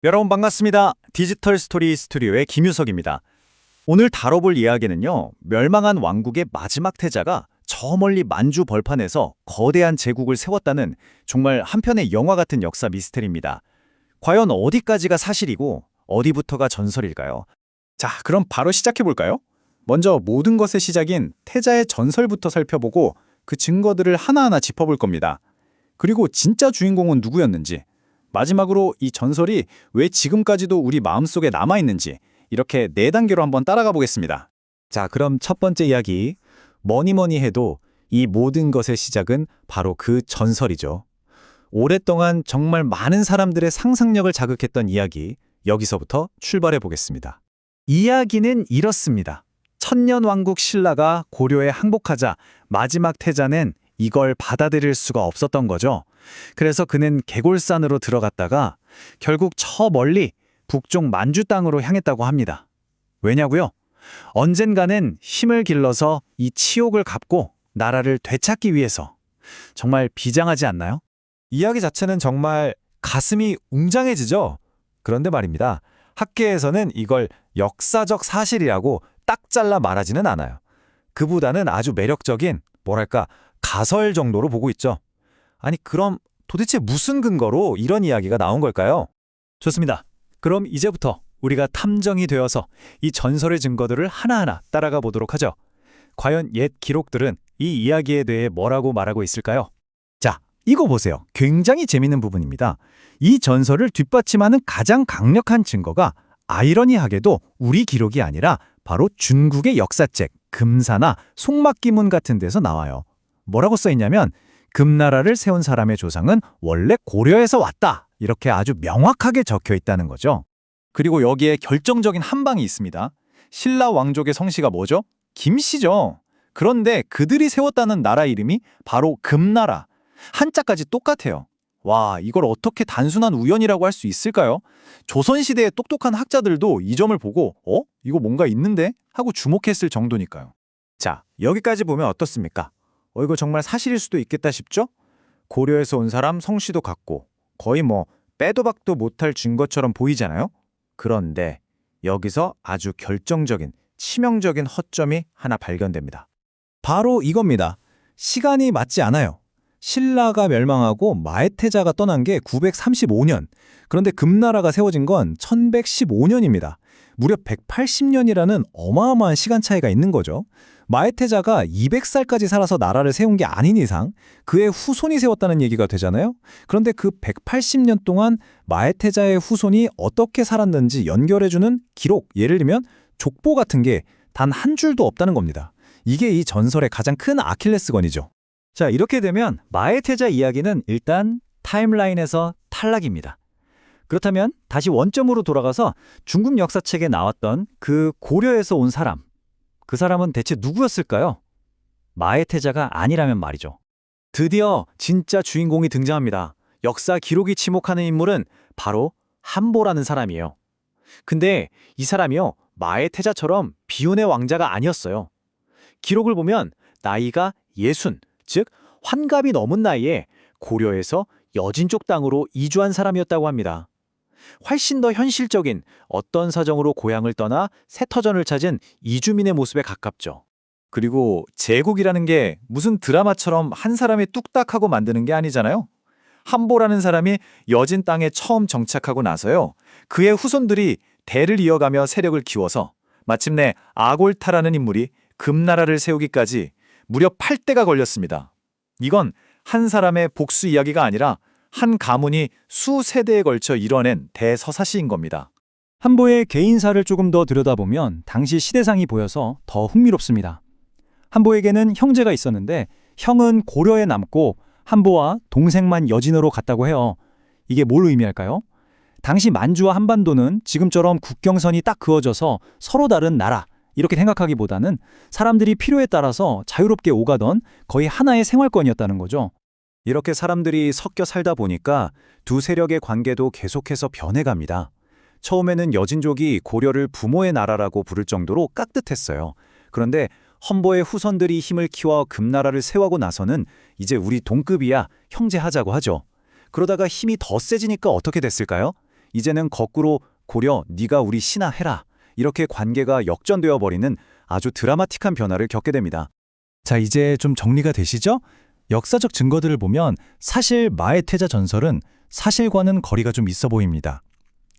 여러분 반갑습니다. 디지털 스토리 스튜디오의 김유석입니다. 오늘 다뤄볼 이야기는요, 멸망한 왕국의 마지막 태자가 저 멀리 만주 벌판에서 거대한 제국을 세웠다는 정말 한편의 영화 같은 역사 미스테리입니다. 과연 어디까지가 사실이고 어디부터가 전설일까요? 자, 그럼 바로 시작해볼까요? 먼저 모든 것의 시작인 태자의 전설부터 살펴보고 그 증거들을 하나하나 짚어볼 겁니다. 그리고 진짜 주인공은 누구였는지, 마지막으로 이 전설이 왜 지금까지도 우리 마음속에 남아있는지 이렇게 4단계로 한번 따라가 보겠습니다. 자, 그럼 첫 번째 이야기. 뭐니 해도 이 모든 것의 시작은 바로 그 전설이죠. 오랫동안 정말 많은 사람들의 상상력을 자극했던 이야기, 여기서부터 출발해 보겠습니다. 이야기는 이렇습니다. 천년왕국 신라가 고려에 항복하자 마지막 태자는 이걸 받아들일 수가 없었던 거죠. 그래서 그는 개골산으로 들어갔다가 결국 저 멀리 북쪽 만주 땅으로 향했다고 합니다. 왜냐고요? 언젠가는 힘을 길러서 이 치욕을 갚고 나라를 되찾기 위해서. 정말 비장하지 않나요? 이야기 자체는 정말 가슴이 웅장해지죠? 그런데 말입니다. 학계에서는 이걸 역사적 사실이라고 딱 잘라 말하지는 않아요. 그보다는 아주 매력적인, 뭐랄까, 가설 정도로 보고 있죠. 아니, 그럼 도대체 무슨 근거로 이런 이야기가 나온 걸까요? 좋습니다. 그럼 이제부터 우리가 탐정이 되어서 이 전설의 증거들을 하나하나 따라가 보도록 하죠. 과연 옛 기록들은 이 이야기에 대해 뭐라고 말하고 있을까요? 자, 이거 보세요. 굉장히 재밌는 부분입니다. 이 전설을 뒷받침하는 가장 강력한 증거가 아이러니하게도 우리 기록이 아니라 바로 중국의 역사책, 금사나 송막기문 같은 데서 나와요. 뭐라고 써있냐면 금나라를 세운 사람의 조상은 원래 고려에서 왔다. 이렇게 아주 명확하게 적혀 있다는 거죠. 그리고 여기에 결정적인 한 방이 있습니다. 신라 왕족의 성씨가 뭐죠? 김씨죠. 그런데 그들이 세웠다는 나라 이름이 바로 금나라. 한자까지 똑같아요. 와, 이걸 어떻게 단순한 우연이라고 할 수 있을까요? 조선시대의 똑똑한 학자들도 이 점을 보고 이거 뭔가 있는데? 하고 주목했을 정도니까요. 자, 여기까지 보면 어떻습니까? 이거 정말 사실일 수도 있겠다 싶죠? 고려에서 온 사람 성씨도 같고 거의 빼도 박도 못할 증거처럼 보이잖아요? 그런데 여기서 아주 결정적인, 치명적인 허점이 하나 발견됩니다. 바로 이겁니다. 시간이 맞지 않아요. 신라가 멸망하고 마해태자가 떠난 게 935년, 그런데 금나라가 세워진 건 1115년입니다. 무려 180년이라는 어마어마한 시간 차이가 있는 거죠. 마해태자가 200살까지 살아서 나라를 세운 게 아닌 이상 그의 후손이 세웠다는 얘기가 되잖아요. 그런데 그 180년 동안 마해태자의 후손이 어떻게 살았는지 연결해주는 기록, 예를 들면 족보 같은 게 단 한 줄도 없다는 겁니다. 이게 이 전설의 가장 큰 아킬레스건이죠. 자, 이렇게 되면 마해태자 이야기는 일단 타임라인에서 탈락입니다. 그렇다면 다시 원점으로 돌아가서 중국 역사책에 나왔던 그 고려에서 온 사람, 그 사람은 대체 누구였을까요? 마해태자가 아니라면 말이죠. 드디어 진짜 주인공이 등장합니다. 역사 기록이 지목하는 인물은 바로 한보라는 사람이에요. 근데 이 사람이요, 마해태자처럼 비운의 왕자가 아니었어요. 기록을 보면 나이가 60, 즉 환갑이 넘은 나이에 고려에서 여진 쪽 땅으로 이주한 사람이었다고 합니다. 훨씬 더 현실적인 어떤 사정으로 고향을 떠나 새 터전을 찾은 이주민의 모습에 가깝죠. 그리고 제국이라는 게 무슨 드라마처럼 한 사람이 뚝딱하고 만드는 게 아니잖아요. 한보라는 사람이 여진 땅에 처음 정착하고 나서요, 그의 후손들이 대를 이어가며 세력을 키워서 마침내 아골타라는 인물이 금나라를 세우기까지 무려 8대가 걸렸습니다. 이건 한 사람의 복수 이야기가 아니라 한 가문이 수세대에 걸쳐 이뤄낸 대서사시인 겁니다. 한보의 개인사를 조금 더 들여다보면 당시 시대상이 보여서 더 흥미롭습니다. 한보에게는 형제가 있었는데 형은 고려에 남고 한보와 동생만 여진으로 갔다고 해요. 이게 뭘 의미할까요? 당시 만주와 한반도는 지금처럼 국경선이 딱 그어져서 서로 다른 나라, 이렇게 생각하기보다는 사람들이 필요에 따라서 자유롭게 오가던 거의 하나의 생활권이었다는 거죠. 이렇게 사람들이 섞여 살다 보니까 두 세력의 관계도 계속해서 변해갑니다. 처음에는 여진족이 고려를 부모의 나라라고 부를 정도로 깍듯했어요. 그런데 험보의 후손들이 힘을 키워 금나라를 세우고 나서는 이제 우리 동급이야 형제하자고 하죠. 그러다가 힘이 더 세지니까 어떻게 됐을까요? 이제는 거꾸로 고려 네가 우리 신하 해라. 이렇게 관계가 역전되어 버리는 아주 드라마틱한 변화를 겪게 됩니다. 자, 이제 좀 정리가 되시죠? 역사적 증거들을 보면 사실 마에테자 전설은 사실과는 거리가 좀 있어 보입니다.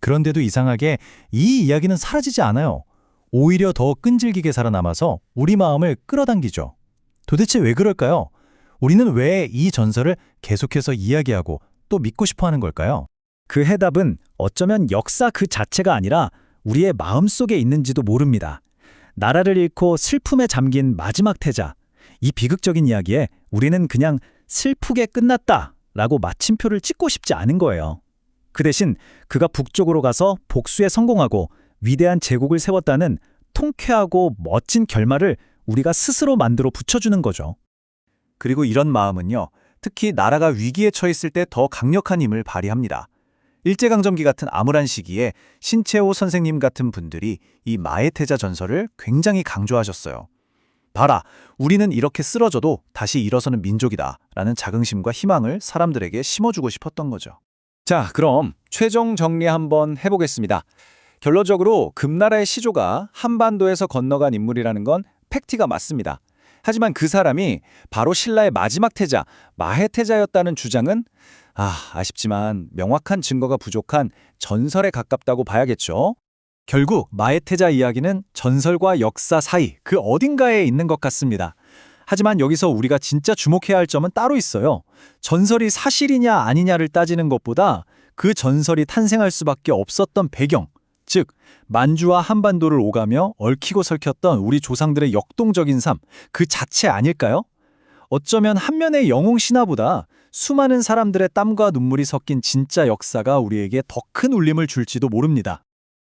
그런데도 이상하게 이 이야기는 사라지지 않아요. 오히려 더 끈질기게 살아남아서 우리 마음을 끌어당기죠. 도대체 왜 그럴까요? 우리는 왜 이 전설을 계속해서 이야기하고 또 믿고 싶어 하는 걸까요? 그 해답은 어쩌면 역사 그 자체가 아니라 우리의 마음속에 있는지도 모릅니다. 나라를 잃고 슬픔에 잠긴 마지막 태자. 이 비극적인 이야기에 우리는 그냥 슬프게 끝났다라고 마침표를 찍고 싶지 않은 거예요. 그 대신 그가 북쪽으로 가서 복수에 성공하고 위대한 제국을 세웠다는 통쾌하고 멋진 결말을 우리가 스스로 만들어 붙여주는 거죠. 그리고 이런 마음은요, 특히 나라가 위기에 처했을 때 더 강력한 힘을 발휘합니다. 일제강점기 같은 암울한 시기에 신채호 선생님 같은 분들이 이 마에테자 전설을 굉장히 강조하셨어요. 봐라, 우리는 이렇게 쓰러져도 다시 일어서는 민족이다 라는 자긍심과 희망을 사람들에게 심어주고 싶었던 거죠. 자, 그럼 최종 정리 한번 해보겠습니다. 결론적으로 금나라의 시조가 한반도에서 건너간 인물이라는 건 팩트가 맞습니다. 하지만 그 사람이 바로 신라의 마지막 태자, 마해태자였다는 주장은 아쉽지만 명확한 증거가 부족한 전설에 가깝다고 봐야겠죠. 결국 마에테자 이야기는 전설과 역사 사이 그 어딘가에 있는 것 같습니다. 하지만 여기서 우리가 진짜 주목해야 할 점은 따로 있어요. 전설이 사실이냐 아니냐를 따지는 것보다 그 전설이 탄생할 수밖에 없었던 배경, 즉 만주와 한반도를 오가며 얽히고 설켰던 우리 조상들의 역동적인 삶, 그 자체 아닐까요? 어쩌면 한 면의 영웅 신화보다 수많은 사람들의 땀과 눈물이 섞인 진짜 역사가 우리에게 더 큰 울림을 줄지도 모릅니다.